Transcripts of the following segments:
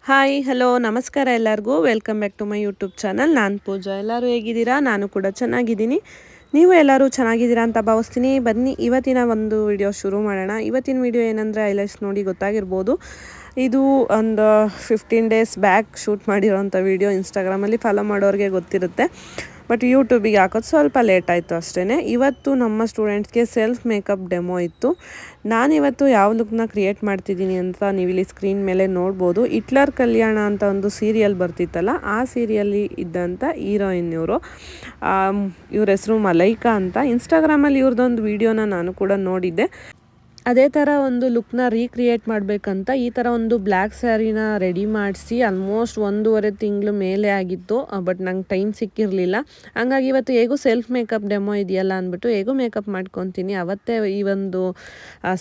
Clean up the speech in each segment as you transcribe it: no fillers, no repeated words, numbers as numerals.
Hi hello ನಮಸ್ಕಾರ ಎಲ್ಲರಿಗೂ welcome back to my YouTube channel. ನಾನು ಪೂಜಾ. ಎಲ್ಲರೂ ಹೇಗಿದ್ದೀರಾ? ನಾನು ಕೂಡ ಚೆನ್ನಾಗಿದ್ದೀನಿ. ನೀವು ಎಲ್ಲರೂ ಚೆನ್ನಾಗಿದ್ದೀರಾ ಅಂತ ಭಾವಿಸ್ತೀನಿ. ಬನ್ನಿ ಇವತ್ತಿನ ಒಂದು ವಿಡಿಯೋ ಶುರು ಮಾಡೋಣ. ಇವತ್ತಿನ ವಿಡಿಯೋ ಏನಂದರೆ ಹೈಲೈಟ್ಸ್ ನೋಡಿ ಗೊತ್ತಾಗಿರ್ಬೋದು. ಇದು ಒಂದು 15 ಡೇಸ್ ಬ್ಯಾಕ್ ಶೂಟ್ ಮಾಡಿರೋಂಥ ವಿಡಿಯೋ. ಇನ್ಸ್ಟಾಗ್ರಾಮಲ್ಲಿ ಫಾಲೋ ಮಾಡೋರಿಗೆ ಗೊತ್ತಿರುತ್ತೆ. ಬಟ್ ಯೂಟ್ಯೂಬಿಗೆ ಹಾಕೋದು ಸ್ವಲ್ಪ ಲೇಟ್ ಆಯಿತು ಅಷ್ಟೇ. ಇವತ್ತು ನಮ್ಮ ಸ್ಟೂಡೆಂಟ್ಸ್ಗೆ ಸೆಲ್ಫ್ ಮೇಕಪ್ ಡೆಮೋ ಇತ್ತು. ನಾನಿವತ್ತು ಯಾವ ಲುಕ್ನ ಕ್ರಿಯೇಟ್ ಮಾಡ್ತಿದ್ದೀನಿ ಅಂತ ನೀವಿಲ್ಲಿ ಸ್ಕ್ರೀನ್ ಮೇಲೆ ನೋಡ್ಬೋದು. ಹಿಟ್ಲರ್ ಕಲ್ಯಾಣ ಅಂತ ಒಂದು ಸೀರಿಯಲ್ ಬರ್ತಿತ್ತಲ್ಲ, ಆ ಸೀರಿಯಲ್ಲಿ ಇದ್ದಂಥ ಹೀರೋಯಿನ್ ಇವರು. ಇವ್ರ ಹೆಸರು ಮಲೈಕಾ ಅಂತ. ಇನ್ಸ್ಟಾಗ್ರಾಮಲ್ಲಿ ಇವ್ರದ್ದೊಂದು ವೀಡಿಯೋನ ನಾನು ಕೂಡ ನೋಡಿದ್ದೆ. ಅದೇ ಥರ ಒಂದು ಲುಕ್ನ ರೀಕ್ರಿಯೇಟ್ ಮಾಡಬೇಕಂತ ಈ ಥರ ಒಂದು ಬ್ಲ್ಯಾಕ್ ಸ್ಯಾರಿನ ರೆಡಿ ಮಾಡಿಸಿ ಆಲ್ಮೋಸ್ಟ್ 1.5 ತಿಂಗಳು ಮೇಲೆ ಆಗಿತ್ತು. ಬಟ್ ನಂಗೆ ಟೈಮ್ ಸಿಕ್ಕಿರಲಿಲ್ಲ. ಹಂಗಾಗಿ ಇವತ್ತು ಹೇಗೂ ಸೆಲ್ಫ್ ಮೇಕಪ್ ಡೆಮೋ ಇದೆಯಲ್ಲ ಅಂದ್ಬಿಟ್ಟು ಹೇಗೂ ಮೇಕಪ್ ಮಾಡ್ಕೊತೀನಿ. ಅವತ್ತೇ ಈ ಒಂದು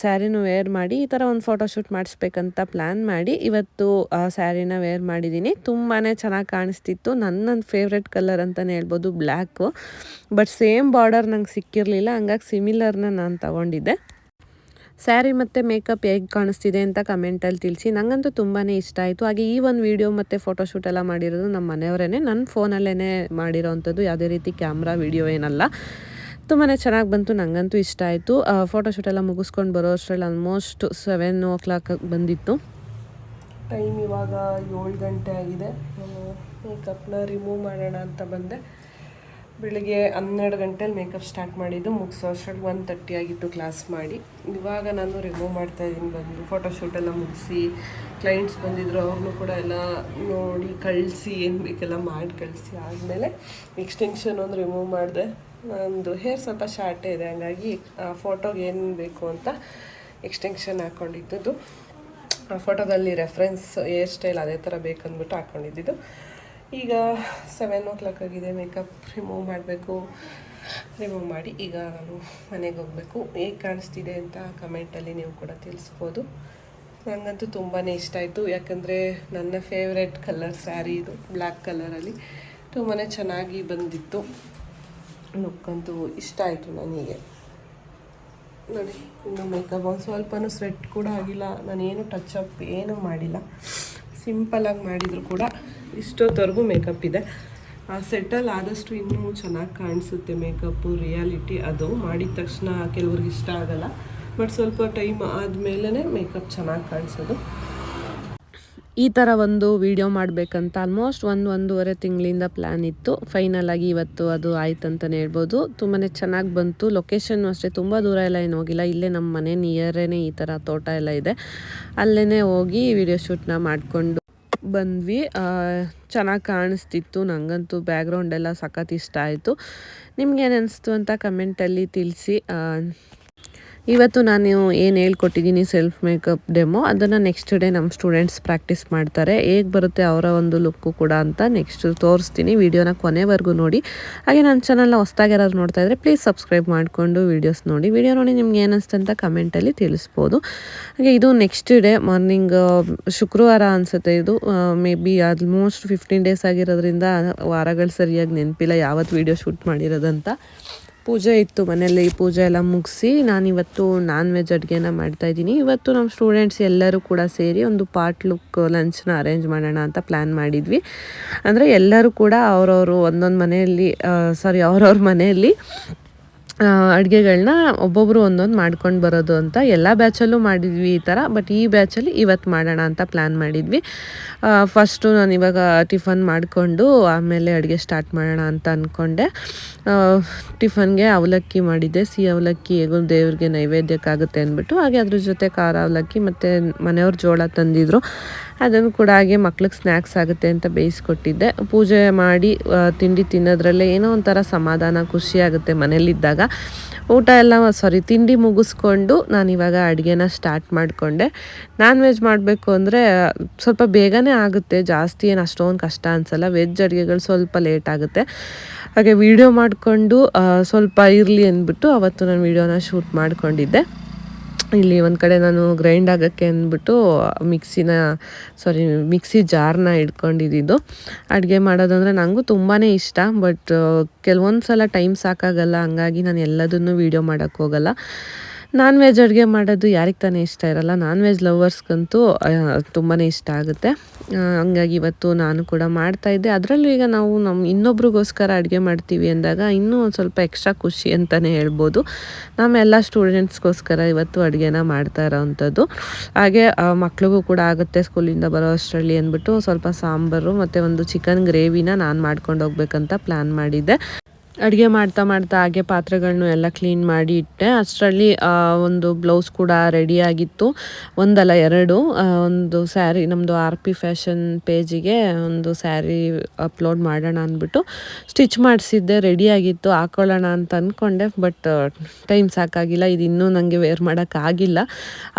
ಸ್ಯಾರಿನೂ ವೇರ್ ಮಾಡಿ ಈ ಥರ ಒಂದು ಫೋಟೋಶೂಟ್ ಮಾಡಿಸ್ಬೇಕಂತ ಪ್ಲ್ಯಾನ್ ಮಾಡಿ ಇವತ್ತು ಸ್ಯಾರಿನ ವೇರ್ ಮಾಡಿದ್ದೀನಿ. ತುಂಬಾ ಚೆನ್ನಾಗಿ ಕಾಣಿಸ್ತಿತ್ತು. ನನ್ನ ಫೇವ್ರೆಟ್ ಕಲರ್ ಅಂತಲೇ ಹೇಳ್ಬೋದು, ಬ್ಲ್ಯಾಕು. ಬಟ್ ಸೇಮ್ ಬಾರ್ಡರ್ ನಂಗೆ ಸಿಕ್ಕಿರಲಿಲ್ಲ. ಹಂಗಾಗಿ ಸಿಮಿಲರ್ನ ನಾನು ತಗೊಂಡಿದ್ದೆ. ಸ್ಯಾರಿ ಮತ್ತು ಮೇಕಪ್ ಹೇಗೆ ಕಾಣಿಸ್ತಿದೆ ಅಂತ ಕಮೆಂಟಲ್ಲಿ ತಿಳಿಸಿ. ನನಗಂತೂ ತುಂಬಾ ಇಷ್ಟ ಆಯಿತು. ಹಾಗೆ ಈ ಒಂದು ವೀಡಿಯೋ ಮತ್ತು ಫೋಟೋಶೂಟ್ ಎಲ್ಲ ಮಾಡಿರೋದು ನಮ್ಮ ಮನೆಯವರೇ, ನನ್ನ ಫೋನಲ್ಲೇ ಮಾಡಿರೋವಂಥದ್ದು. ಯಾವುದೇ ರೀತಿ ಕ್ಯಾಮ್ರಾ ವಿಡಿಯೋ ಏನಲ್ಲ. ತುಂಬಾ ಚೆನ್ನಾಗಿ ಬಂತು. ನನಗಂತೂ ಇಷ್ಟ ಆಯಿತು. ಫೋಟೋಶೂಟ್ ಎಲ್ಲ ಮುಗಿಸ್ಕೊಂಡು ಬರೋ ಅಷ್ಟರಲ್ಲಿ ಆಲ್ಮೋಸ್ಟ್ 7 o'clock ಬಂದಿತ್ತು. ಟೈಮ್ ಇವಾಗ 7 ಗಂಟೆ ಆಗಿದೆ. ಮೇಕಪ್ನ ರಿಮೂವ್ ಮಾಡೋಣ ಅಂತ ಬಂದೆ. ಬೆಳಿಗ್ಗೆ 12 ಗಂಟೆಲಿ ಮೇಕಪ್ ಸ್ಟಾರ್ಟ್ ಮಾಡಿದ್ದು, ಮುಗಿಸೋ ಅಷ್ಟರಲ್ಲಿ 1:30 ಆಗಿತ್ತು ಕ್ಲಾಸ್ ಮಾಡಿ. ಇವಾಗ ನಾನು ರಿಮೂವ್ ಮಾಡ್ತಾಯಿದ್ದೀನಿ. ಬಂದು ಫೋಟೋಶೂಟೆಲ್ಲ ಮುಗಿಸಿ ಕ್ಲೈಂಟ್ಸ್ ಬಂದಿದ್ದರು, ಅವ್ರನ್ನೂ ಕೂಡ ಎಲ್ಲ ನೋಡಿ ಕಳಿಸಿ ಏನು ಬೇಕೆಲ್ಲ ಮಾಡಿ ಕಳಿಸಿ ಆದಮೇಲೆ ಎಕ್ಸ್ಟೆನ್ಷನ್ ಒಂದು ರಿಮೂವ್ ಮಾಡಿದೆ. ನಂದು ಹೇರ್ ಸ್ವಲ್ಪ ಶಾರ್ಟೇ ಇದೆ, ಹಂಗಾಗಿ ಫೋಟೋಗೆ ಏನು ಬೇಕು ಅಂತ ಎಕ್ಸ್ಟೆನ್ಷನ್ ಹಾಕ್ಕೊಂಡಿದ್ದು. ಫೋಟೋದಲ್ಲಿ ರೆಫರೆನ್ಸ್ ಹೇರ್ ಸ್ಟೈಲ್ ಅದೇ ಥರ ಬೇಕಂದ್ಬಿಟ್ಟು ಹಾಕ್ಕೊಂಡಿದ್ದು. ಈಗ 7 o'clock ಆಗಿದೆ. ಮೇಕಪ್ ರಿಮೂವ್ ಮಾಡಬೇಕು. ರಿಮೂವ್ ಮಾಡಿ ಈಗ ನಾನು ಮನೆಗೆ ಹೋಗಬೇಕು. ಹೇಗೆ ಕಾಣಿಸ್ತಿದೆ ಅಂತ ಕಮೆಂಟಲ್ಲಿ ನೀವು ಕೂಡ ತಿಳಿಸ್ಬೋದು. ನನಗಂತೂ ತುಂಬಾ ಇಷ್ಟ ಆಯಿತು. ಯಾಕಂದರೆ ನನ್ನ ಫೇವ್ರೆಟ್ ಕಲರ್ ಸ್ಯಾರಿ ಇದು, ಬ್ಲ್ಯಾಕ್ ಕಲರಲ್ಲಿ ತುಂಬಾ ಚೆನ್ನಾಗಿ ಬಂದಿತ್ತು. ಲುಕ್ ಅಂತೂ ಇಷ್ಟ ಆಯಿತು ನನಗೆ. ನೋಡಿ, ಇನ್ನು ಮೇಕಪ್ ಒಂದು ಸ್ವಲ್ಪನೂ ಸ್ವೆಟ್ ಕೂಡ ಆಗಿಲ್ಲ. ನಾನೇನು ಟಚಪ್ ಏನೂ ಮಾಡಿಲ್ಲ. ಸಿಂಪಲಾಗಿ ಮಾಡಿದರೂ ಕೂಡ ಇಷ್ಟೊತ್ತವರೆಗೂ ಮೇಕಪ್ ಇದೆ. ಸೆಟಲ್ ಆದಷ್ಟು ಇನ್ನೂ ಚೆನ್ನಾಗಿ ಕಾಣಿಸುತ್ತೆ ಮೇಕಪ್ಪು. ರಿಯಾಲಿಟಿ ಅದು ಮಾಡಿದ ತಕ್ಷಣ ಕೆಲವ್ರಿಗೆ ಇಷ್ಟ ಆಗಲ್ಲ. ಬಟ್ ಸ್ವಲ್ಪ ಟೈಮ್ ಆದಮೇಲೆ ಮೇಕಪ್ ಚೆನ್ನಾಗಿ ಕಾಣಿಸೋದು. ಈ ಥರ ಒಂದು ವಿಡಿಯೋ ಮಾಡಬೇಕಂತ ಆಲ್ಮೋಸ್ಟ್ 1.5 ತಿಂಗಳಿಂದ ಪ್ಲ್ಯಾನ್ ಇತ್ತು. ಫೈನಲ್ ಆಗಿ ಇವತ್ತು ಅದು ಆಯ್ತು ಅಂತಲೇ ಹೇಳ್ಬೋದು. ತುಂಬಾ ಚೆನ್ನಾಗಿ ಬಂತು. ಲೊಕೇಶನ್ನು ಅಷ್ಟೇ ತುಂಬ ದೂರ ಎಲ್ಲ ಏನು ಹೋಗಿಲ್ಲ. ಇಲ್ಲೇ ನಮ್ಮ ಮನೆ ನಿಯರೇ ಈ ಥರ ತೋಟ ಎಲ್ಲ ಇದೆ. ಅಲ್ಲೇ ಹೋಗಿ ವಿಡಿಯೋ ಶೂಟ್ನ ಮಾಡಿಕೊಂಡು ಬಂದ್ವಿ. ಚೆನ್ನಾಗಿ ಕಾಣಿಸ್ತಿತ್ತು. ನನಗಂತೂ ಬ್ಯಾಕ್ಗ್ರೌಂಡ್ ಎಲ್ಲ ಸಖತ್ ಇಷ್ಟ ಆಯಿತು. ನಿಮ್ಗೇನು ಅನಿಸ್ತು ಅಂತ ಕಮೆಂಟಲ್ಲಿ ತಿಳಿಸಿ. ಇವತ್ತು ನಾನು ಏನು ಹೇಳ್ಕೊಟ್ಟಿದ್ದೀನಿ ಸೆಲ್ಫ್ ಮೇಕಪ್ ಡೆಮೋ, ಅದನ್ನು ನೆಕ್ಸ್ಟ್ ಡೇ ನಮ್ಮ ಸ್ಟೂಡೆಂಟ್ಸ್ ಪ್ರಾಕ್ಟೀಸ್ ಮಾಡ್ತಾರೆ. ಹೇಗೆ ಬರುತ್ತೆ ಅವರ ಒಂದು ಲುಕ್ಕು ಕೂಡ ಅಂತ ನೆಕ್ಸ್ಟ್ ತೋರಿಸ್ತೀನಿ. ವಿಡಿಯೋನ ಕೊನೆವರೆಗೂ ನೋಡಿ. ಹಾಗೆ ನನ್ನ ಚಾನಲ್ನ ಹೊಸ್ದಾಗಿ ಯಾರಾದ್ರು ನೋಡ್ತಾ ಇದ್ದರೆ ಪ್ಲೀಸ್ ಸಬ್ಸ್ಕ್ರೈಬ್ ಮಾಡಿಕೊಂಡು ವೀಡಿಯೋಸ್ ನೋಡಿ. ವಿಡಿಯೋ ನೋಡಿ ನಿಮ್ಗೆ ಏನು ಅನಿಸ್ತು ಅಂತ ಕಮೆಂಟಲ್ಲಿ ತಿಳಿಸ್ಬೋದು. ಹಾಗೆ ಇದು ನೆಕ್ಸ್ಟ್ ಡೇ ಮಾರ್ನಿಂಗ್, ಶುಕ್ರವಾರ ಅನಿಸುತ್ತೆ ಇದು. ಮೇ ಬಿ ಆಲ್ಮೋಸ್ಟ್ 15 ಡೇಸ್ ಆಗಿರೋದ್ರಿಂದ ವಾರಗಳು ಸರಿಯಾಗಿ ನೆನಪಿಲ್ಲ ಯಾವತ್ತು ವೀಡಿಯೋ ಶೂಟ್ ಮಾಡಿರೋದಂತ. ಪೂಜೆ ಇತ್ತು ಮನೆಯಲ್ಲಿ. ಪೂಜೆ ಎಲ್ಲ ಮುಗಿಸಿ ನಾನಿವತ್ತು ನಾನ್ ವೆಜ್ ಅಡುಗೆನ ಮಾಡ್ತಾಯಿದ್ದೀನಿ. ಇವತ್ತು ನಮ್ಮ ಸ್ಟೂಡೆಂಟ್ಸ್ ಎಲ್ಲರೂ ಕೂಡ ಸೇರಿ ಒಂದು ಪಾರ್ಟ್ ಲುಕ್ ಲಂಚ್ನ ಅರೇಂಜ್ ಮಾಡೋಣ ಅಂತ ಪ್ಲ್ಯಾನ್ ಮಾಡಿದ್ವಿ. ಅಂದರೆ ಎಲ್ಲರೂ ಕೂಡ ಅವ್ರವ್ರ ಮನೆಯಲ್ಲಿ ಅಡುಗೆಗಳನ್ನ ಒಬ್ಬೊಬ್ಬರು ಒಂದೊಂದು ಮಾಡ್ಕೊಂಡು ಬರೋದು ಅಂತ. ಎಲ್ಲ ಬ್ಯಾಚಲ್ಲೂ ಮಾಡಿದ್ವಿ ಈ ಥರ. ಬಟ್ ಈ ಬ್ಯಾಚಲ್ಲಿ ಇವತ್ತು ಮಾಡೋಣ ಅಂತ ಪ್ಲ್ಯಾನ್ ಮಾಡಿದ್ವಿ. ಫಸ್ಟು ನಾನು ಇವಾಗ ಟಿಫನ್ ಮಾಡಿಕೊಂಡು ಆಮೇಲೆ ಅಡುಗೆ ಸ್ಟಾರ್ಟ್ ಮಾಡೋಣ ಅಂತ ಅಂದ್ಕೊಂಡೆ. ಟಿಫನ್ಗೆ ಅವಲಕ್ಕಿ ಮಾಡಿದ್ದೆ. ಸಿಹಿ ಅವಲಕ್ಕಿ ಹೇಗೂ ದೇವ್ರಿಗೆ ನೈವೇದ್ಯಕ್ಕಾಗುತ್ತೆ ಅಂದ್ಬಿಟ್ಟು. ಹಾಗೆ ಅದ್ರ ಜೊತೆ ಖಾರ ಅವಲಕ್ಕಿ ಮತ್ತು ಮನೆಯವ್ರು ಜೋಳ ತಂದಿದ್ರು. ಅದನ್ನು ಕೂಡ ಹಾಗೆ ಮಕ್ಳಿಗೆ ಸ್ನ್ಯಾಕ್ಸ್ ಆಗುತ್ತೆ ಅಂತ ಬೇಯಿಸ್ಕೊಟ್ಟಿದ್ದೆ. ಪೂಜೆ ಮಾಡಿ ತಿಂಡಿ ತಿನ್ನೋದ್ರಲ್ಲೇ ಏನೋ ಒಂಥರ ಸಮಾಧಾನ, ಖುಷಿ ಆಗುತ್ತೆ ಮನೇಲಿದ್ದಾಗ. ತಿಂಡಿ ಮುಗಿಸ್ಕೊಂಡು ನಾನಿವಾಗ ಅಡುಗೆನ ಸ್ಟಾರ್ಟ್ ಮಾಡಿಕೊಂಡೆ. ನಾನ್ ವೆಜ್ ಮಾಡಬೇಕು ಅಂದರೆ ಸ್ವಲ್ಪ ಬೇಗನೆ ಆಗುತ್ತೆ, ಜಾಸ್ತಿ ಏನು ಅಷ್ಟೊಂದು ಕಷ್ಟ ಅನಿಸಲ್ಲ. ವೆಜ್ ಅಡುಗೆಗಳು ಸ್ವಲ್ಪ ಲೇಟ್ ಆಗುತ್ತೆ. ಹಾಗೆ ವೀಡಿಯೋ ಮಾಡಿಕೊಂಡು ಸ್ವಲ್ಪ ಇರಲಿ ಅಂದ್ಬಿಟ್ಟು ಅವತ್ತು ನಾನು ವೀಡಿಯೋನ ಶೂಟ್ ಮಾಡಿಕೊಂಡಿದ್ದೆ. ಇಲ್ಲಿ ಒಂದು ಕಡೆ ನಾನು ಗ್ರೈಂಡ್ ಆಗೋಕ್ಕೆ ಅಂದ್ಬಿಟ್ಟು ಮಿಕ್ಸಿ ಜಾರ್ನ ಇಟ್ಕೊಂಡಿದ್ದು. ಅಡುಗೆ ಮಾಡೋದಂದರೆ ನನಗೂ ತುಂಬಾ ಇಷ್ಟ. ಬಟ್ ಕೆಲವೊಂದು ಸಲ ಟೈಮ್ ಸಾಕಾಗಲ್ಲ. ಹಂಗಾಗಿ ನಾನು ಎಲ್ಲದನ್ನು ವೀಡಿಯೋ ಮಾಡೋಕ್ಕೆ ಹೋಗಲ್ಲ. ನಾನ್ ವೆಜ್ ಅಡುಗೆ ಮಾಡೋದು ಯಾರಿಗೆ ತಾನೇ ಇಷ್ಟ ಇರಲ್ಲ. ನಾನ್ ವೆಜ್ ಲವರ್ಸ್ಗಂತೂ ತುಂಬಾ ಇಷ್ಟ ಆಗುತ್ತೆ. ಹಂಗಾಗಿ ಇವತ್ತು ನಾನು ಕೂಡ ಮಾಡ್ತಾಯಿದ್ದೆ. ಅದರಲ್ಲೂ ಈಗ ನಾವು ಇನ್ನೊಬ್ರಿಗೋಸ್ಕರ ಅಡುಗೆ ಮಾಡ್ತೀವಿ ಅಂದಾಗ ಇನ್ನೂ ಒಂದು ಸ್ವಲ್ಪ ಎಕ್ಸ್ಟ್ರಾ ಖುಷಿ ಅಂತಲೇ ಹೇಳ್ಬೋದು. ನಮ್ಮೆಲ್ಲ ಸ್ಟೂಡೆಂಟ್ಸ್ಗೋಸ್ಕರ ಇವತ್ತು ಅಡುಗೆನ ಮಾಡ್ತಾ ಇರೋವಂಥದ್ದು. ಹಾಗೆ ಮಕ್ಳಿಗೂ ಕೂಡ ಆಗುತ್ತೆ ಸ್ಕೂಲಿಂದ ಬರೋ ಅಷ್ಟರಲ್ಲಿ ಅಂದ್ಬಿಟ್ಟು ಸ್ವಲ್ಪ ಸಾಂಬಾರು ಮತ್ತು ಒಂದು ಚಿಕನ್ ಗ್ರೇವಿನ ನಾನು ಮಾಡ್ಕೊಂಡು ಹೋಗ್ಬೇಕಂತ ಪ್ಲ್ಯಾನ್ ಮಾಡಿದ್ದೆ. ಅಡುಗೆ ಮಾಡ್ತಾ ಹಾಗೆ ಪಾತ್ರೆಗಳನ್ನು ಎಲ್ಲ ಕ್ಲೀನ್ ಮಾಡಿ ಇಟ್ಟೆ. ಅಷ್ಟರಲ್ಲಿ ಒಂದು ಬ್ಲೌಸ್ ಕೂಡ ರೆಡಿಯಾಗಿತ್ತು. ಒಂದಲ್ಲ ಎರಡು. ಒಂದು ಸ್ಯಾರಿ ನಮ್ಮದು RP ಫ್ಯಾಷನ್ ಪೇಜಿಗೆ ಒಂದು ಸ್ಯಾರಿ ಅಪ್ಲೋಡ್ ಮಾಡೋಣ ಅಂದ್ಬಿಟ್ಟು ಸ್ಟಿಚ್ ಮಾಡಿಸಿದ್ದೆ. ರೆಡಿಯಾಗಿತ್ತು, ಹಾಕೊಳ್ಳೋಣ ಅಂತ ಅಂದ್ಕೊಂಡೆ. ಬಟ್ ಟೈಮ್ ಸಾಕಾಗಿಲ್ಲ. ಇದು ಇನ್ನೂ ನನಗೆ ವೇರ್ ಮಾಡೋಕ್ಕಾಗಿಲ್ಲ.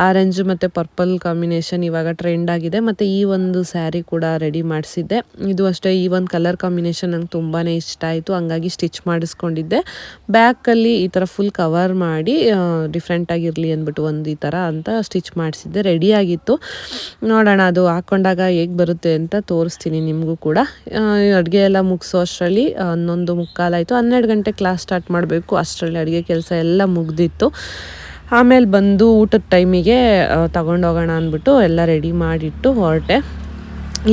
ಆರೆಂಜ್ ಮತ್ತು ಪರ್ಪಲ್ ಕಾಂಬಿನೇಷನ್ ಇವಾಗ ಟ್ರೆಂಡ್ ಆಗಿದೆ. ಮತ್ತು ಈ ಒಂದು ಸ್ಯಾರಿ ಕೂಡ ರೆಡಿ ಮಾಡಿಸಿದ್ದೆ. ಇದು ಅಷ್ಟೇ, ಈ ಒಂದು ಕಲರ್ ಕಾಂಬಿನೇಷನ್ ನಂಗೆ ತುಂಬಾ ಇಷ್ಟ ಆಯಿತು. ಹಂಗಾಗಿ ಸ್ಟಿಚ್ ಮಾಡಿಸ್ಕೊಂಡಿದ್ದೆ. ಬ್ಯಾಕಲ್ಲಿ ಈ ಥರ ಫುಲ್ ಕವರ್ ಮಾಡಿ ಡಿಫ್ರೆಂಟಾಗಿರಲಿ ಅಂದ್ಬಿಟ್ಟು ಒಂದು ಈ ಥರ ಅಂತ ಸ್ಟಿಚ್ ಮಾಡಿಸಿದ್ದೆ. ರೆಡಿಯಾಗಿತ್ತು. ನೋಡೋಣ ಅದು ಹಾಕ್ಕೊಂಡಾಗ ಹೇಗೆ ಬರುತ್ತೆ ಅಂತ ತೋರಿಸ್ತೀನಿ ನಿಮಗೂ ಕೂಡ. ಅಡುಗೆ ಎಲ್ಲ ಮುಗಿಸೋ ಅಷ್ಟರಲ್ಲಿ 11:15 ಆಯಿತು. 12 ಗಂಟೆ ಕ್ಲಾಸ್ ಸ್ಟಾರ್ಟ್ ಮಾಡಬೇಕು. ಅಷ್ಟರಲ್ಲಿ ಅಡುಗೆ ಕೆಲಸ ಎಲ್ಲ ಮುಗ್ದಿತ್ತು. ಆಮೇಲೆ ಬಂದು ಊಟದ ಟೈಮಿಗೆ ತಗೊಂಡೋಗೋಣ ಅಂದ್ಬಿಟ್ಟು ಎಲ್ಲ ರೆಡಿ ಮಾಡಿಟ್ಟು ಹೊರಟೆ.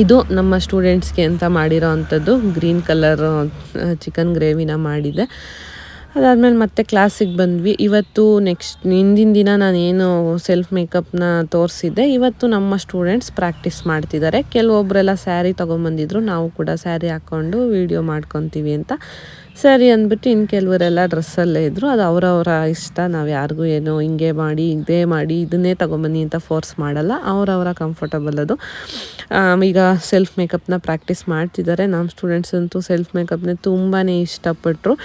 ಇದು ನಮ್ಮ ಸ್ಟೂಡೆಂಟ್ಸ್ಗೆ ಅಂತ ಮಾಡಿರೋ ಅಂಥದ್ದು ಗ್ರೀನ್ ಕಲರ್ ಚಿಕನ್ ಗ್ರೇವಿನ ಮಾಡಿದೆ. ಅದಾದಮೇಲೆ ಮತ್ತೆ ಕ್ಲಾಸಿಗೆ ಬಂದ್ವಿ. ಇವತ್ತು ಹಿಂದಿನ ದಿನ ನಾನೇನು ಸೆಲ್ಫ್ ಮೇಕಪ್ನ ತೋರಿಸಿದ್ದೆ, ಇವತ್ತು ನಮ್ಮ ಸ್ಟೂಡೆಂಟ್ಸ್ ಪ್ರಾಕ್ಟೀಸ್ ಮಾಡ್ತಿದ್ದಾರೆ. ಕೆಲವೊಬ್ಬರೆಲ್ಲ ಸ್ಯಾರಿ ತೊಗೊಂಬಂದಿದ್ರು. ನಾವು ಕೂಡ ಸ್ಯಾರಿ ಹಾಕ್ಕೊಂಡು ವೀಡಿಯೋ ಮಾಡ್ಕೊತೀವಿ ಅಂತ ಸರಿ ಅಂದ್ಬಿಟ್ಟು ಇನ್ನು ಕೆಲವರೆಲ್ಲ ಡ್ರೆಸ್ಸಲ್ಲೇ ಇದ್ದರು. ಅದು ಅವರವರ ಇಷ್ಟ. ನಾವು ಯಾರಿಗೂ ಏನೋ ಹಿಂಗೆ ಮಾಡಿ ಇದೇ ಮಾಡಿ ಇದನ್ನೇ ತೊಗೊಂಬನ್ನಿ ಅಂತ ಫೋರ್ಸ್ ಮಾಡಲ್ಲ. ಅವರವರ ಕಂಫರ್ಟಬಲ್ ಅದು. ಈಗ ಸೆಲ್ಫ್ ಮೇಕಪ್ನ ಪ್ರಾಕ್ಟೀಸ್ ಮಾಡ್ತಿದ್ದಾರೆ. ನಮ್ಮ ಸ್ಟೂಡೆಂಟ್ಸ್ ಅಂತೂ ಸೆಲ್ಫ್ ಮೇಕಪ್ನೇ ತುಂಬಾ ಇಷ್ಟಪಟ್ಟರು.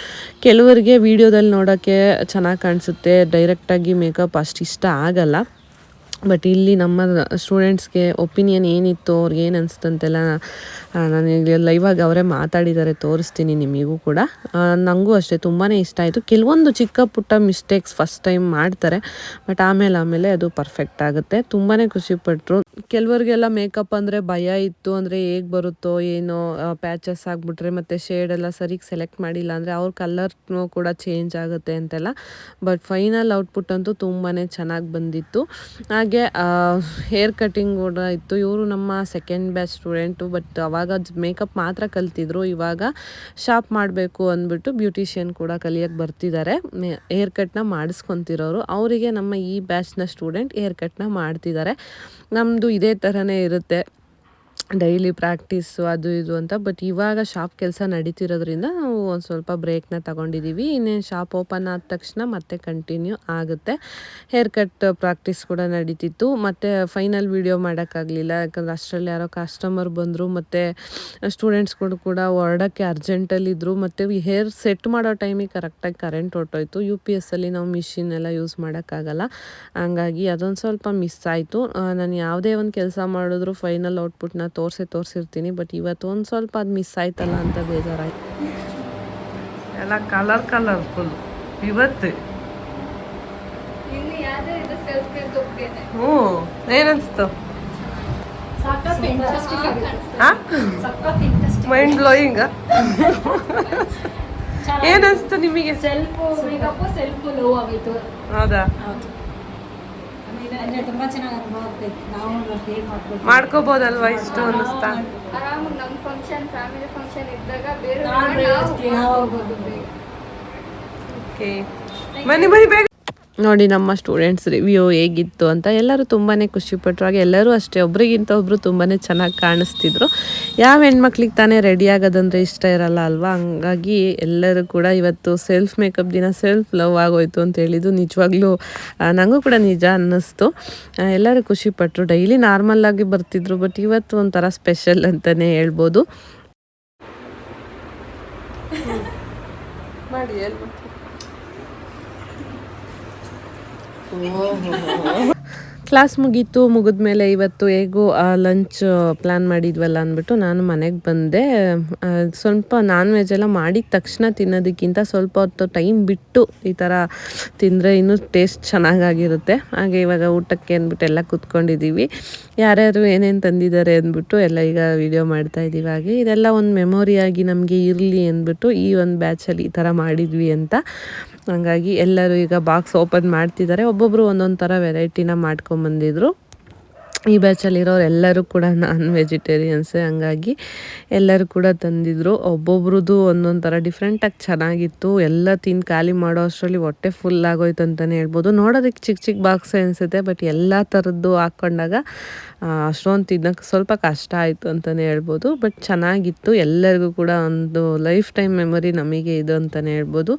ಕೆಲವರಿಗೆ ವೀಡಿಯೋದಲ್ಲಿ ನೋಡೋಕ್ಕೆ ಚೆನ್ನಾಗಿ ಕಾಣಿಸುತ್ತೆ, ಡೈರೆಕ್ಟಾಗಿ ಮೇಕಪ್ ಅಷ್ಟು ಇಷ್ಟ ಆಗಲ್ಲ. ಬಟ್ ಇಲ್ಲಿ ನಮ್ಮ ಸ್ಟೂಡೆಂಟ್ಸ್ಗೆ ಒಪಿನಿಯನ್ ಏನಿತ್ತು, ಅವ್ರಿಗೆ ಏನು ಅನಿಸ್ತಂತೆಲ್ಲ ನನಗೆ ಲೈವಾಗಿ ಅವರೇ ಮಾತಾಡಿದ್ದಾರೆ, ತೋರಿಸ್ತೀನಿ ನಿಮಗೂ ಕೂಡ. ನನಗೂ ಅಷ್ಟೇ ತುಂಬಾ ಇಷ್ಟ ಆಯಿತು. ಕೆಲವೊಂದು ಚಿಕ್ಕ ಪುಟ್ಟ ಮಿಸ್ಟೇಕ್ಸ್ ಫಸ್ಟ್ ಟೈಮ್ ಮಾಡ್ತಾರೆ, ಬಟ್ ಆಮೇಲೆ ಅದು ಪರ್ಫೆಕ್ಟ್ ಆಗುತ್ತೆ. ತುಂಬಾ ಖುಷಿಪಟ್ಟರು. ಕೆಲವರಿಗೆಲ್ಲ ಮೇಕಪ್ ಅಂದರೆ ಭಯ ಇತ್ತು. ಅಂದರೆ ಹೇಗೆ ಬರುತ್ತೋ ಏನೋ, ಪ್ಯಾಚಸ್ ಆಗಿಬಿಟ್ರೆ ಮತ್ತು ಶೇಡೆಲ್ಲ ಸರಿಗೆ ಸೆಲೆಕ್ಟ್ ಮಾಡಿಲ್ಲ ಅಂದರೆ ಅವ್ರ ಕಲರ್ನೂ ಕೂಡ ಚೇಂಜ್ ಆಗುತ್ತೆ ಅಂತೆಲ್ಲ. ಬಟ್ ಫೈನಲ್ ಔಟ್ಪುಟ್ ಅಂತೂ ತುಂಬಾ ಚೆನ್ನಾಗಿ ಬಂದಿತ್ತು. ಹಾಗೆ ಹೇರ್ ಕಟ್ಟಿಂಗ್ ಕೂಡ ಇತ್ತು. ಇವರು ನಮ್ಮ ಸೆಕೆಂಡ್ ಬ್ಯಾಚ್ ಸ್ಟೂಡೆಂಟು. ಬಟ್ ಅವಾಗ ಮೇಕಪ್ ಮಾತ್ರ ಕಲ್ತಿದ್ರು. ಇವಾಗ ಶಾಪ್ ಮಾಡಬೇಕು ಅಂದ್ಬಿಟ್ಟು ಬ್ಯೂಟಿಷಿಯನ್ ಕೂಡ ಕಲಿಯೋಕ್ಕೆ ಬರ್ತಿದ್ದಾರೆ. ಹೇರ್ ಕಟ್ನ ಮಾಡಿಸ್ಕೊತಿರೋರು. ಅವರಿಗೆ ನಮ್ಮ ಈ ಬ್ಯಾಚ್ನ ಸ್ಟೂಡೆಂಟ್ ಹೇರ್ ಕಟ್ನ ಮಾಡ್ತಿದ್ದಾರೆ. ನಮ್ಮದು ಇದೇ ಥರನೇ ಇರುತ್ತೆ, ಡೈಲಿ ಪ್ರಾಕ್ಟೀಸು ಅದು ಇದು ಅಂತ. ಬಟ್ ಇವಾಗ ಶಾಪ್ ಕೆಲಸ ನಡೀತಿರೋದ್ರಿಂದ ನಾವು ಒಂದು ಸ್ವಲ್ಪ ಬ್ರೇಕ್ನ ತಗೊಂಡಿದ್ದೀವಿ. ಇನ್ನೇನು ಶಾಪ್ ಓಪನ್ ಆದ ತಕ್ಷಣ ಮತ್ತೆ ಕಂಟಿನ್ಯೂ ಆಗುತ್ತೆ. ಹೇರ್ ಕಟ್ ಪ್ರಾಕ್ಟೀಸ್ ಕೂಡ ನಡೀತಿತ್ತು. ಮತ್ತು ಫೈನಲ್ ವೀಡಿಯೋ ಮಾಡೋಕ್ಕಾಗಲಿಲ್ಲ, ಯಾಕಂದರೆ ಅಷ್ಟರಲ್ಲಿ ಯಾರೋ ಕಸ್ಟಮರ್ ಬಂದರು. ಮತ್ತು ಸ್ಟೂಡೆಂಟ್ಸ್ಗಳು ಕೂಡ ಹೊರಡೋಕ್ಕೆ ಅರ್ಜೆಂಟಲ್ಲಿದ್ದರು. ಮತ್ತು ಹೇರ್ ಸೆಟ್ ಮಾಡೋ ಟೈಮಿಗೆ ಕರೆಕ್ಟಾಗಿ ಕರೆಂಟ್ ಹೊರಟೋಯ್ತು. UPS ಅಲ್ಲಿ ನಾವು ಮಿಷಿನ್ ಎಲ್ಲ ಯೂಸ್ ಮಾಡೋಕ್ಕಾಗಲ್ಲ. ಹಂಗಾಗಿ ಅದೊಂದು ಸ್ವಲ್ಪ ಮಿಸ್ ಆಯಿತು. ನಾನು ಯಾವುದೇ ಒಂದು ಕೆಲಸ ಮಾಡಿದ್ರು ಫೈನಲ್ ಔಟ್ಪುಟ್ನ ತೋರಿಸಿರ್ತೀನಿ. ಬಟ್ ಇವತ್ತು ಒಂದು ಸ್ವಲ್ಪ ಅದು ಮಿಸ್ ಆಯ್ತಲ್ಲ ಅಂತ ಬೇಜಾರಾಯ್ತು. ಎಲ್ಲ ಕಲರ್ಫುಲ್ ಇವತ್ತು. ಏನನ್ಸ್ತು? Mind blowing. ಏನನ್ಸ್ತು ನಿಮಗೆ? ಹೌದಾ? ತುಂಬಾ ಚೆನ್ನಾಗಿ ಅನುಭವ ಆಗ್ತೈತೆ. ನಾವು ಮಾಡ್ಕೋಬಹುದಲ್ವಾ ಇಷ್ಟು ಅನ್ನಿಸ್ತಾ? ಆರಾಮಾಗಿ ನಮ್ಮ ಫಂಕ್ಷನ್, ಫ್ಯಾಮಿಲಿ ಫಂಕ್ಷನ್ ಇದ್ದಾಗ ಬೇರೆ ಬನ್ನಿ ಬೇಗ ನೋಡಿ ನಮ್ಮ ಸ್ಟೂಡೆಂಟ್ಸ್ ರಿವ್ಯೂ ಹೇಗಿತ್ತು ಅಂತ. ಎಲ್ಲರೂ ತುಂಬಾ ಖುಷಿಪಟ್ಟರು. ಹಾಗೆ ಎಲ್ಲರೂ ಅಷ್ಟೇ, ಒಬ್ರಿಗಿಂತ ಒಬ್ಬರು ತುಂಬಾ ಚೆನ್ನಾಗಿ ಕಾಣಿಸ್ತಿದ್ರು. ಯಾವ ಹೆಣ್ಮಕ್ಳಿಗೆ ತಾನೇ ರೆಡಿ ಆಗೋದಂದರೆ ಇಷ್ಟ ಇರಲ್ಲ ಅಲ್ವಾ? ಹಂಗಾಗಿ ಎಲ್ಲರೂ ಕೂಡ ಇವತ್ತು ಸೆಲ್ಫ್ ಮೇಕಪ್ ದಿನ ಸೆಲ್ಫ್ ಲವ್ ಆಗೋಯ್ತು ಅಂತ ಹೇಳಿದ್ದು ನಿಜವಾಗ್ಲೂ ನನಗೂ ಕೂಡ ನಿಜ ಅನ್ನಿಸ್ತು. ಎಲ್ಲರೂ ಖುಷಿಪಟ್ಟರು. ಡೈಲಿ ನಾರ್ಮಲ್ಲಾಗಿ ಬರ್ತಿದ್ರು, ಬಟ್ ಇವತ್ತು ಒಂಥರ ಸ್ಪೆಷಲ್ ಅಂತಲೇ ಹೇಳ್ಬೋದು. ಮಾಡಿ ಕ್ಲಾಸ್ ಮುಗಿದ್ಮೇಲೆ ಇವತ್ತು ಹೇಗೂ ಲಂಚ್ ಪ್ಲ್ಯಾನ್ ಮಾಡಿದ್ವಲ್ಲ ಅಂದ್ಬಿಟ್ಟು ನಾನು ಮನೆಗೆ ಬಂದೆ. ಸ್ವಲ್ಪ ನಾನ್ ವೆಜ್ ಎಲ್ಲ ಮಾಡಿದ ತಕ್ಷಣ ತಿನ್ನೋದಕ್ಕಿಂತ ಸ್ವಲ್ಪ ಹೊತ್ತು ಟೈಮ್ ಬಿಟ್ಟು ಈ ಥರ ತಿಂದರೆ ಇನ್ನೂ ಟೇಸ್ಟ್ ಚೆನ್ನಾಗಾಗಿರುತ್ತೆ. ಹಾಗೆ ಇವಾಗ ಊಟಕ್ಕೆ ಅಂದ್ಬಿಟ್ಟು ಎಲ್ಲ ಕೂತ್ಕೊಂಡಿದ್ದೀವಿ. ಯಾರ್ಯಾರು ಏನೇನು ತಂದಿದ್ದಾರೆ ಅಂದ್ಬಿಟ್ಟು ಎಲ್ಲ ಈಗ ವಿಡಿಯೋ ಮಾಡ್ತಾ ಇದ್ದೀವಿ. ಹಾಗೆ ಇದೆಲ್ಲ ಒಂದು ಮೆಮೊರಿಯಾಗಿ ನಮಗೆ ಇರಲಿ ಅಂದ್ಬಿಟ್ಟು ಈ ಒಂದು ಬ್ಯಾಚಲ್ಲಿ ಈ ಥರ ಮಾಡಿದ್ವಿ ಅಂತ. ಹಾಗಾಗಿ ಎಲ್ಲರೂ ಈಗ ಬಾಕ್ಸ್ ಓಪನ್ ಮಾಡ್ತಿದ್ದಾರೆ. ಒಬ್ಬೊಬ್ಬರು ಒಂದೊಂದು ಥರ ವೆರೈಟಿನ ಮಾಡ್ಕೊಂಬಂದಿದ್ರು. ಈ ಬ್ಯಾಚಲ್ಲಿರೋರು ಎಲ್ಲರೂ ಕೂಡ ನಾನ್ ವೆಜಿಟೇರಿಯನ್ಸೇ, ಹಂಗಾಗಿ ಎಲ್ಲರೂ ಕೂಡ ತಂದಿದ್ರು. ಒಬ್ಬೊಬ್ರದ್ದು ಒಂದೊಂದು ಥರ ಡಿಫ್ರೆಂಟಾಗಿ ಚೆನ್ನಾಗಿತ್ತು. ಎಲ್ಲ ತಿಂದು ಖಾಲಿ ಮಾಡೋ ಅಷ್ಟರಲ್ಲಿ ಹೊಟ್ಟೆ ಫುಲ್ ಆಗೋಯ್ತು ಅಂತಲೇ ಹೇಳ್ಬೋದು. ನೋಡೋದಕ್ಕೆ ಚಿಕ್ಕ ಚಿಕ್ಕ ಬಾಕ್ಸ್ ಅನಿಸುತ್ತೆ, ಬಟ್ ಎಲ್ಲ ಥರದ್ದು ಹಾಕ್ಕೊಂಡಾಗ ಅಷ್ಟೊಂದು ತಿನ್ನೋಕ್ಕೆ ಸ್ವಲ್ಪ ಕಷ್ಟ ಆಯಿತು ಅಂತಲೇ ಹೇಳ್ಬೋದು. ಬಟ್ ಚೆನ್ನಾಗಿತ್ತು. ಎಲ್ಲರಿಗೂ ಕೂಡ ಒಂದು ಲೈಫ್ ಟೈಮ್ ಮೆಮೊರಿ ನಮಗೆ ಇದು ಅಂತಲೇ ಹೇಳ್ಬೋದು.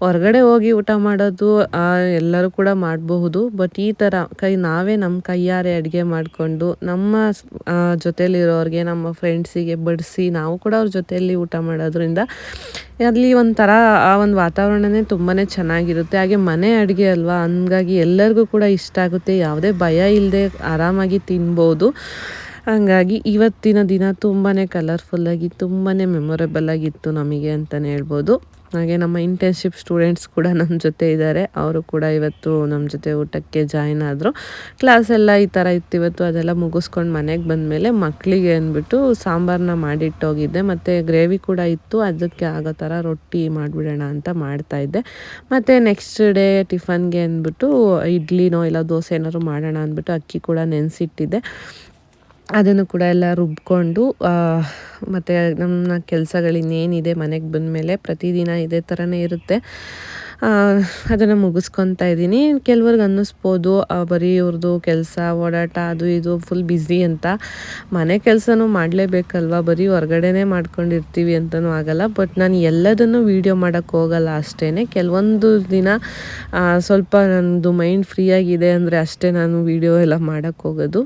ಹೊರಗಡೆ ಹೋಗಿ ಊಟ ಮಾಡೋದು ಎಲ್ಲರೂ ಕೂಡ ಮಾಡಬಹುದು, ಬಟ್ ಈ ಥರ ನಾವೇ ನಮ್ಮ ಕೈಯಾರೆ ಅಡುಗೆ ಮಾಡಿಕೊಂಡು ನಮ್ಮ ಜೊತೆಲಿರೋರಿಗೆ, ನಮ್ಮ ಫ್ರೆಂಡ್ಸಿಗೆ ಬಡಿಸಿ ನಾವು ಕೂಡ ಅವ್ರ ಜೊತೆಯಲ್ಲಿ ಊಟ ಮಾಡೋದ್ರಿಂದ ಅಲ್ಲಿ ಒಂಥರ ಆ ಒಂದು ವಾತಾವರಣನೇ ತುಂಬಾ ಚೆನ್ನಾಗಿರುತ್ತೆ. ಹಾಗೆ ಮನೆ ಅಡುಗೆ ಅಲ್ವಾ, ಹಂಗಾಗಿ ಎಲ್ಲರಿಗೂ ಕೂಡ ಇಷ್ಟ ಆಗುತ್ತೆ. ಯಾವುದೇ ಭಯ ಇಲ್ಲದೆ ಆರಾಮಾಗಿ ತಿನ್ಬೋದು. ಹಂಗಾಗಿ ಇವತ್ತಿನ ದಿನ ತುಂಬಾ ಕಲರ್ಫುಲ್ಲಾಗಿ ತುಂಬಾ ಮೆಮೊರೇಬಲ್ ಆಗಿತ್ತು ನಮಗೆ ಅಂತಲೇ ಹೇಳ್ಬೋದು. ಹಾಗೆ ನಮ್ಮ ಇಂಟರ್ನ್ಶಿಪ್ ಸ್ಟೂಡೆಂಟ್ಸ್ ಕೂಡ ನಮ್ಮ ಜೊತೆ ಇದ್ದಾರೆ. ಅವರು ಕೂಡ ಇವತ್ತು ನಮ್ಮ ಜೊತೆ ಊಟಕ್ಕೆ ಜಾಯ್ನ್ ಆದರು. ಕ್ಲಾಸೆಲ್ಲ ಈ ಥರ ಇತ್ತು ಇವತ್ತು. ಅದೆಲ್ಲ ಮುಗಿಸ್ಕೊಂಡು ಮನೆಗೆ ಬಂದಮೇಲೆ ಮಕ್ಕಳಿಗೆ ಅಂದ್ಬಿಟ್ಟು ಸಾಂಬಾರನ್ನ ಮಾಡಿಟ್ಟೋಗಿದ್ದೆ, ಮತ್ತು ಗ್ರೇವಿ ಕೂಡ ಇತ್ತು. ಅದಕ್ಕೆ ಆಗೋ ಥರ ರೊಟ್ಟಿ ಮಾಡಿಬಿಡೋಣ ಅಂತ ಮಾಡ್ತಾಯಿದ್ದೆ. ಮತ್ತು ನೆಕ್ಸ್ಟ್ ಡೇ ಟಿಫನ್ಗೆ ಅಂದ್ಬಿಟ್ಟು ಇಡ್ಲಿನೋ ಇಲ್ಲ ದೋಸೆ ಏನಾದ್ರು ಮಾಡೋಣ ಅಂದ್ಬಿಟ್ಟು ಅಕ್ಕಿ ಕೂಡ ನೆನೆಸಿಟ್ಟಿದ್ದೆ. ಅದನ್ನು ಕೂಡ ಎಲ್ಲ ರುಬ್ಕೊಂಡು ಮತ್ತು ನಮ್ಮ ಕೆಲಸಗಳಿನ್ನೇನಿದೆ ಮನೆಗೆ ಬಂದಮೇಲೆ ಪ್ರತಿದಿನ ಇದೇ ಥರನೇ ಇರುತ್ತೆ, ಅದನ್ನು ಮುಗಿಸ್ಕೊತಾ ಇದ್ದೀನಿ. ಕೆಲವ್ರಿಗೆ ಅನ್ನಿಸ್ಬೋದು ಬರೀ ಇವ್ರದ್ದು ಕೆಲಸ ಓಡಾಟ ಅದು ಇದು ಫುಲ್ ಬ್ಯುಸಿ ಅಂತ. ಮನೆ ಕೆಲಸನೂ ಮಾಡಲೇಬೇಕಲ್ವ, ಬರೀ ಹೊರಗಡೆನೇ ಮಾಡ್ಕೊಂಡಿರ್ತೀವಿ ಅಂತಲೂ ಆಗಲ್ಲ. ಬಟ್ ನಾನು ಎಲ್ಲದನ್ನು ವೀಡಿಯೋ ಮಾಡೋಕ್ಕೆ ಹೋಗಲ್ಲ ಅಷ್ಟೇ. ಕೆಲವೊಂದು ದಿನ ಸ್ವಲ್ಪ ನನ್ನದು ಮೈಂಡ್ ಫ್ರೀ ಆಗಿದೆ ಅಂದರೆ ಅಷ್ಟೇ ನಾನು ವೀಡಿಯೋ ಎಲ್ಲ ಮಾಡೋಕ್ಕೆ ಹೋಗೋದು.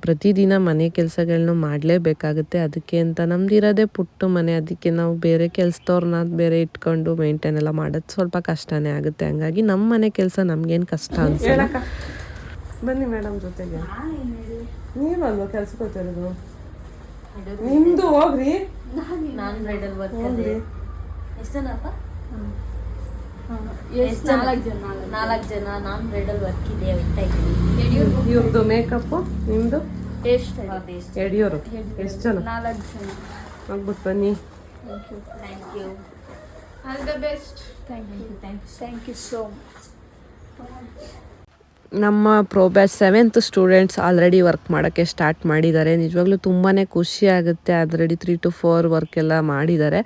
ಪ್ರತಿದಿನ ಮನೆ ಕೆಲಸಗಳನ್ನೂ ಮಾಡಲೇಬೇಕಾಗುತ್ತೆ. ಅದಕ್ಕೆ ಅಂತ ನಮ್ದಿರೋದೇ ಪುಟ್ಟ ಮನೆ, ಅದಕ್ಕೆ ನಾವು ಬೇರೆ ಕೆಲಸದವ್ರನ್ನ ಬೇರೆ ಇಟ್ಕೊಂಡು ಮೇಂಟೈನ್ ಎಲ್ಲ ಮಾಡೋದು ಸ್ವಲ್ಪ ಕಷ್ಟನೇ ಆಗುತ್ತೆ. ಹಂಗಾಗಿ ನಮ್ಮ ಮನೆ ಕೆಲಸ ನಮಗೇನು ಕಷ್ಟ ಅನ್ಸಲ್ಲ. ಬನ್ನಿ ಮೇಡಮ್ ಜೊತೆಗೆ, ನೀವಲ್ವ ಕೆಲ್ಸಕ್ಕೆ ಹೋಗ್ತಿರೋದು, ನಿಮ್ಮದು ಹೋಗ್ರಿ. ನಾನು ಬ್ರೈಡಲ್ ವರ್ಕ್ ಎಷ್ಟು ಜನಪ್ಪ? ನಾಲ್ಕು ಜನ. ನಾನು ಬ್ರೈಡಲ್ ವರ್ಕ್ ಇದೆ ಇವ್ರದ್ದು ಮೇಕಪ್ಪು, ನಿಮ್ಮದು ಯಡಿಯೂರು. ಎಷ್ಟು ಜನ? 4 ಜನ. ಹೋಗ್ಬಿಟ್ಟು ಬನ್ನಿ. Thank you. All the best. Thank you so much. ನಮ್ಮ pro batch 7th students already work ಮಾಡೋಕ್ಕೆ ಸ್ಟಾರ್ಟ್ ಮಾಡಿದ್ದಾರೆ. ನಿಜವಾಗ್ಲೂ ತುಂಬಾ ಖುಷಿ ಆಗುತ್ತೆ. ಆಲ್ರೆಡಿ 3 to 4 ವರ್ಕ್ ಎಲ್ಲ ಮಾಡಿದ್ದಾರೆ.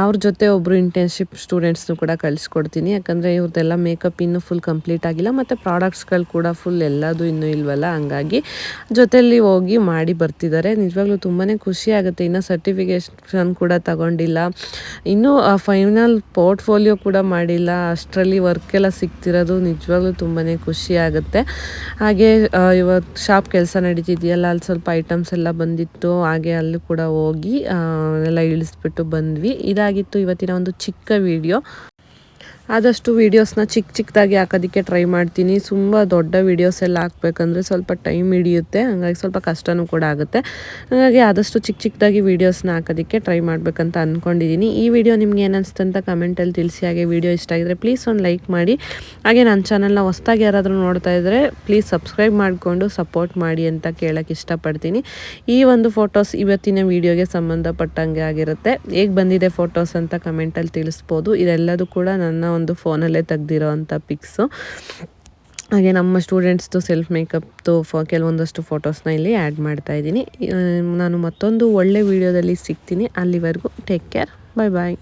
ಅವ್ರ ಜೊತೆ ಒಬ್ಬರು ಇಂಟರ್ನ್ಶಿಪ್ ಸ್ಟೂಡೆಂಟ್ಸ್ನು ಕೂಡ ಕಳಿಸ್ಕೊಡ್ತೀನಿ, ಯಾಕಂದರೆ ಇವ್ರದ್ದೆಲ್ಲ ಮೇಕಪ್ ಇನ್ನೂ ಫುಲ್ ಕಂಪ್ಲೀಟ್ ಆಗಿಲ್ಲ, ಮತ್ತು ಪ್ರಾಡಕ್ಟ್ಸ್ಗಳು ಕೂಡ ಫುಲ್ ಎಲ್ಲದು ಇನ್ನೂ ಇಲ್ವಲ್ಲ, ಹಂಗಾಗಿ ಜೊತೆಯಲ್ಲಿ ಹೋಗಿ ಮಾಡಿ ಬರ್ತಿದ್ದಾರೆ. ನಿಜವಾಗ್ಲೂ ತುಂಬಾ ಖುಷಿ ಆಗುತ್ತೆ. ಇನ್ನೂ ಸರ್ಟಿಫಿಕೇಷನ್ ಕೂಡ ತಗೊಂಡಿಲ್ಲ, ಇನ್ನೂ ಫೈನಲ್ ಪೋರ್ಟ್ಫೋಲಿಯೋ ಕೂಡ ಮಾಡಿಲ್ಲ, ಅಷ್ಟರಲ್ಲಿ ವರ್ಕೆಲ್ಲ ಸಿಗ್ತಿರೋದು ನಿಜವಾಗ್ಲೂ ತುಂಬಾ ಖುಷಿ ಆಗುತ್ತೆ. ಹಾಗೆ ಇವತ್ತು ಶಾಪ್ ಕೆಲಸ ನಡೀತಿದೆಯಲ್ಲ, ಅಲ್ಲಿ ಸ್ವಲ್ಪ ಐಟಮ್ಸ್ ಎಲ್ಲ ಬಂದಿತ್ತು. ಹಾಗೆ ಅಲ್ಲಿ ಕೂಡ ಹೋಗಿ ಎಲ್ಲ ಇಳಿಸ್ಬಿಟ್ಟು ಬಂದ್ವಿ. ಇದಾಗಿತ್ತು ಇವತ್ತಿನ ಒಂದು ಚಿಕ್ಕ ವಿಡಿಯೋ. ಆದಷ್ಟು ವೀಡಿಯೋಸ್ನ ಚಿಕ್ಕದಾಗಿ ಹಾಕೋದಕ್ಕೆ ಟ್ರೈ ಮಾಡ್ತೀನಿ. ತುಂಬ ದೊಡ್ಡ ವೀಡಿಯೋಸ್ ಎಲ್ಲ ಹಾಕ್ಬೇಕಂದ್ರೆ ಸ್ವಲ್ಪ ಟೈಮ್ ಹಿಡಿಯುತ್ತೆ, ಹಾಗಾಗಿ ಸ್ವಲ್ಪ ಕಷ್ಟನೂ ಕೂಡ ಆಗುತ್ತೆ. ಹಾಗಾಗಿ ಆದಷ್ಟು ಚಿಕ್ಕದಾಗಿ ವೀಡಿಯೋಸ್ನ ಹಾಕೋದಕ್ಕೆ ಟ್ರೈ ಮಾಡಬೇಕಂತ ಅಂದ್ಕೊಂಡಿದ್ದೀನಿ. ಈ ವಿಡಿಯೋ ನಿಮ್ಗೆ ಏನಿಸ್ತು ಅಂತ ಕಮೆಂಟಲ್ಲಿ ತಿಳಿಸಿ. ಹಾಗೆ ವಿಡಿಯೋ ಇಷ್ಟ ಆಗಿದ್ರೆ ಪ್ಲೀಸ್ ಒಂದು ಲೈಕ್ ಮಾಡಿ. ಹಾಗೆ ನನ್ನ ಚಾನಲ್ನ ಹೊಸ್ದಾಗಿ ಯಾರಾದರೂ ನೋಡ್ತಾ ಇದ್ದರೆ ಪ್ಲೀಸ್ ಸಬ್ಸ್ಕ್ರೈಬ್ ಮಾಡಿಕೊಂಡು ಸಪೋರ್ಟ್ ಮಾಡಿ ಅಂತ ಕೇಳೋಕ್ಕೆ ಇಷ್ಟಪಡ್ತೀನಿ. ಈ ಒಂದು ಫೋಟೋಸ್ ಇವತ್ತಿನ ವೀಡಿಯೋಗೆ ಸಂಬಂಧಪಟ್ಟಂಗೆ ಆಗಿರುತ್ತೆ. ಹೇಗೆ ಬಂದಿದೆ ಫೋಟೋಸ್ ಅಂತ ಕಮೆಂಟಲ್ಲಿ ತಿಳಿಸ್ಬೋದು. ಇದೆಲ್ಲದೂ ಕೂಡ ನನ್ನ ಒಂದು ಫೋನಲ್ಲೇ ತೆಗ್ದಿರೋ ಅಂಥ ಪಿಕ್ಸು. ಹಾಗೆ ನಮ್ಮ ಸ್ಟೂಡೆಂಟ್ಸ್ದು ಸೆಲ್ಫ್ ಮೇಕಪ್ದು ಕೆಲವೊಂದಷ್ಟು ಫೋಟೋಸ್ನ ಇಲ್ಲಿ ಆ್ಯಡ್ ಮಾಡ್ತಾ ಇದ್ದೀನಿ. ನಾನು ಮತ್ತೊಂದು ಒಳ್ಳೆ ವೀಡಿಯೋದಲ್ಲಿ ಸಿಗ್ತೀನಿ. ಅಲ್ಲಿವರೆಗೂ ಟೇಕ್ ಕೇರ್, ಬಾಯ್ ಬಾಯ್.